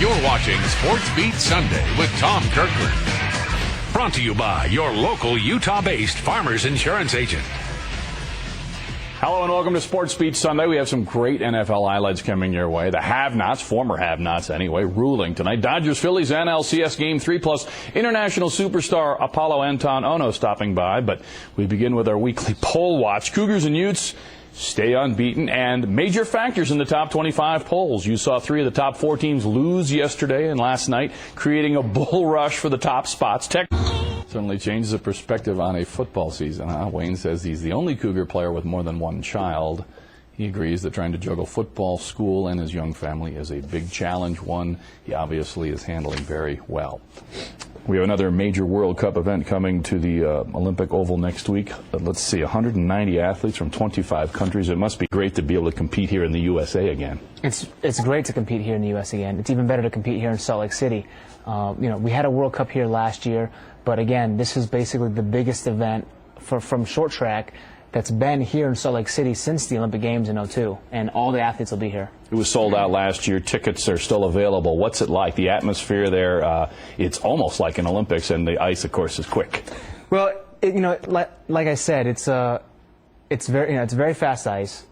You're watching SportsBeat Sunday with Tom Kirkland. Brought to you by your local Utah-based Farmers Insurance agent. Hello and welcome to SportsBeat Sunday. We have some great NFL highlights coming your way. The have-nots, former have-nots anyway, ruling tonight. Dodgers-Phillies NLCS Game 3 plus international superstar Apolo Anton Ono stopping by. But we begin with our weekly poll watch. Cougars and Utes stay unbeaten, and major factors in the top 25 polls. You saw 3 of the top 4 teams lose yesterday and last night, creating a bull rush for the top spots. Certainly changes the perspective on a football season. Wayne says he's the only Cougar player with more than one child. He agrees that trying to juggle football, school, and his young family is a big challenge, one he obviously is handling very well. We have another major World Cup event coming to the Olympic Oval next week. Let's see, 190 athletes from 25 countries. It must be great to be able to compete here in the USA again. It's great to compete here in the US again. It's even better to compete here in Salt Lake City. We had a World Cup here last year, but again, this is basically the biggest event from short track that's been here in Salt Lake City since the Olympic Games in '02, and all the athletes will be here. It was sold out last year. Tickets are still available. What's it like? The atmosphere there, it's almost like an Olympics, and the ice, of course, is quick. Well, like I said, it's very fast ice.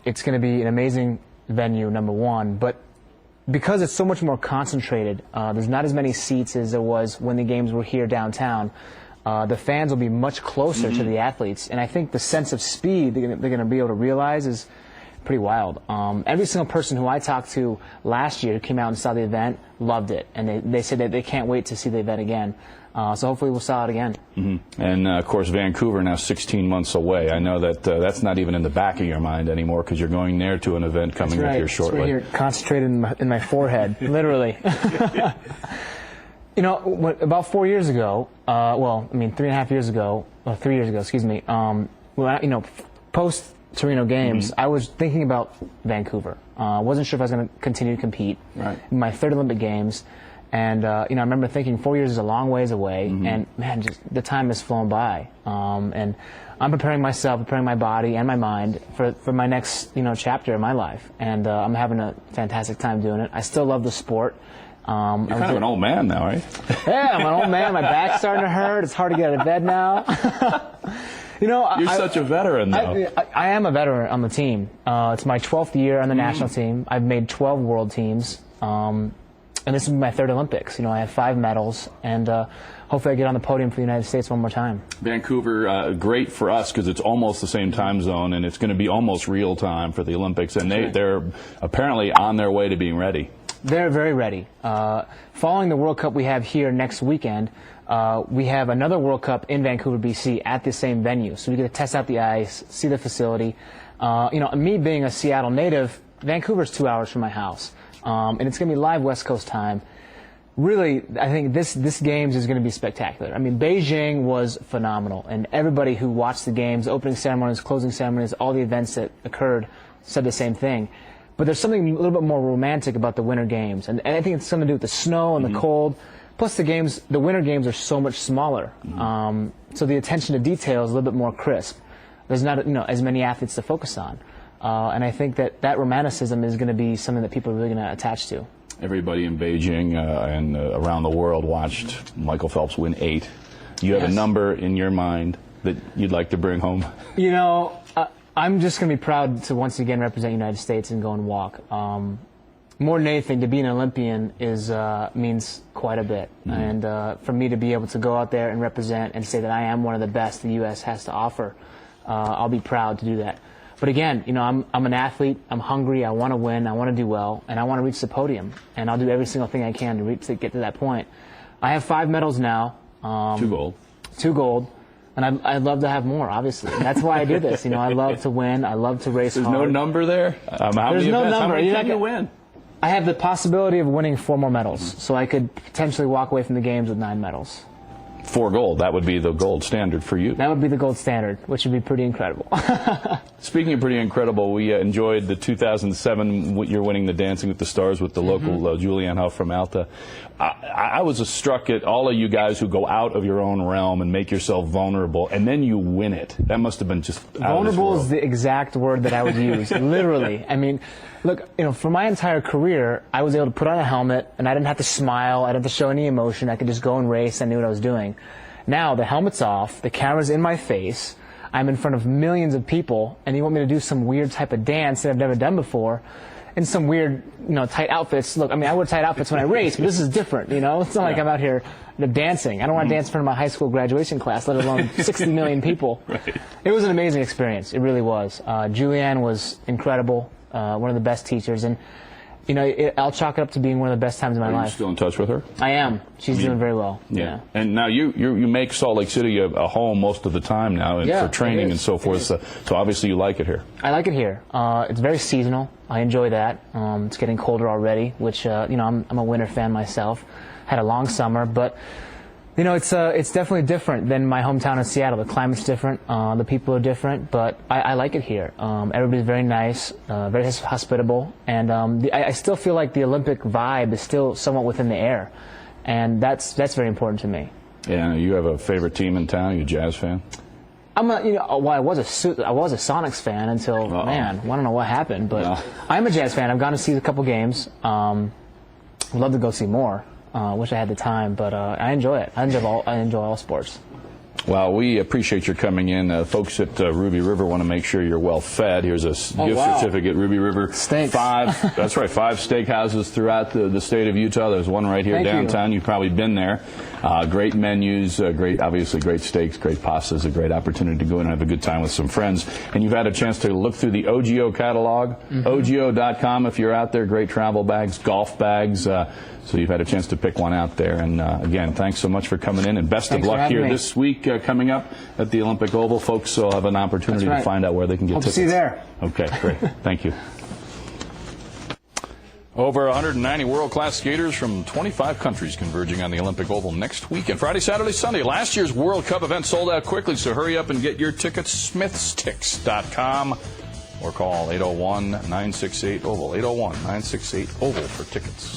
It's going to be an amazing venue, number one, but because it's so much more concentrated, there's not as many seats as there was when the games were here downtown. The fans will be much closer to the athletes, and I think the sense of speed they're going to be able to realize is pretty wild. Every single person who I talked to last year who came out and saw the event loved it, and they said that they can't wait to see the event again. So hopefully we'll sell it again. And, of course, Vancouver now 16 months away. I know that that's not even in the back of your mind anymore because you're going there to an event coming up here shortly. It's right here, concentrated in my forehead, literally. About 4 years ago, 3.5 years ago, or 3 years ago, excuse me, post Torino Games, I was thinking about Vancouver. Wasn't sure if I was going to continue to compete. Right. In my third Olympic Games. And, I remember thinking 4 years is a long ways away, and, man, just the time has flown by. And I'm preparing myself, preparing my body and my mind for my next, chapter in my life. And I'm having a fantastic time doing it. I still love the sport. You're kind of an old man now, right? Yeah, I'm an old man. My back's starting to hurt. It's hard to get out of bed now. You're such a veteran, though. I am a veteran on the team. It's my 12th year on the national team. I've made 12 world teams. And this is my third Olympics. I have 5 medals, and hopefully I get on the podium for the United States one more time. Vancouver, great for us because it's almost the same time zone, and it's going to be almost real time for the Olympics. And they're apparently on their way to being ready. They're very ready. Following the World Cup we have here next weekend, we have another World Cup in Vancouver, BC at the same venue. So we get to test out the ice, see the facility. Me being a Seattle native, Vancouver's 2 hours from my house. And it's going to be live West Coast time. Really, I think this games is going to be spectacular. I mean, Beijing was phenomenal, and everybody who watched the games, opening ceremonies, closing ceremonies, all the events that occurred said the same thing. But there's something a little bit more romantic about the Winter Games, and I think it's something to do with the snow and the cold. Plus, the Winter Games are so much smaller, so the attention to detail is a little bit more crisp. There's not as many athletes to focus on. And I think that romanticism is going to be something that people are really going to attach to. Everybody in Beijing and around the world watched Michael Phelps win 8. You have a number in your mind that you'd like to bring home? I'm just going to be proud to once again represent the United States and go and walk. More than anything, to be an Olympian means quite a bit. And for me to be able to go out there and represent and say that I am one of the best the U.S. has to offer, I'll be proud to do that. But again, I'm an athlete. I'm hungry. I want to win. I want to do well, and I want to reach the podium. And I'll do every single thing I can to get to that point. I have 5 medals now. 2 gold. 2 gold, and I'd love to have more. Obviously, that's why I do this. I love to win. I love to race hard. There's no number there. There's no number. How many can you win? I have the possibility of winning 4 more medals, so I could potentially walk away from the games with 9 medals. for gold. That would be the gold standard for you. That would be the gold standard, which would be pretty incredible. Speaking of pretty incredible, we enjoyed the 2007, you're winning the Dancing with the Stars with the local Julianne Huff from Alta. I was struck at all of you guys who go out of your own realm and make yourself vulnerable, and then you win it. That must have been just vulnerable is the exact word that I would use, literally. I mean, look, for my entire career, I was able to put on a helmet, and I didn't have to smile, I didn't have to show any emotion. I could just go and race. I knew what I was doing. Now the helmet's off, the camera's in my face, I'm in front of millions of people, and you want me to do some weird type of dance that I've never done before, in some weird, tight outfits. Look, I mean, I wear tight outfits when I race, but this is different, It's not like I'm out here dancing. I don't want to dance in front of my high school graduation class, let alone 60 million people. Right. It was an amazing experience. It really was. Julianne was incredible, one of the best teachers, and I'll chalk it up to being one of the best times in my life. Are you still in touch with her? I am. She's doing very well. Yeah. And now you make Salt Lake City a home most of the time now, and for training and so forth. So obviously you like it here. I like it here. It's very seasonal. I enjoy that. It's getting colder already, which I'm a winter fan myself. Had a long summer, but it's definitely different than my hometown in Seattle. The climate's different, the people are different, but I like it here. Everybody's very nice, very hospitable, and I still feel like the Olympic vibe is still somewhat within the air, and that's very important to me. Yeah, you have a favorite team in town? Are you a Jazz fan? I was a Sonics fan until man, I don't know what happened, but I'm a Jazz fan. I've gone to see a couple games. Would love to go see more. Wish I had the time, but I enjoy it. I enjoy all sports. Well, we appreciate your coming in. Folks at Ruby River want to make sure you're well fed. Here's a gift certificate, Ruby River. Steaks. That's right, 5 steakhouses throughout the state of Utah. There's one right here downtown. You've probably been there. Great menus, obviously great steaks, great pastas, a great opportunity to go in and have a good time with some friends. And you've had a chance to look through the OGO catalog, OGO.com if you're out there. Great travel bags, golf bags. So you've had a chance to pick one out there. And again, thanks so much for coming in, and best of luck here this week coming up at the Olympic Oval. Folks will have an opportunity to find out where they can get tickets. See you there. Okay, great. Thank you. Over 190 world-class skaters from 25 countries converging on the Olympic Oval next weekend, Friday, Saturday, Sunday. Last year's World Cup event sold out quickly, so hurry up and get your tickets, smithstix.com, or call 801-968-OVAL, 801-968-OVAL for tickets.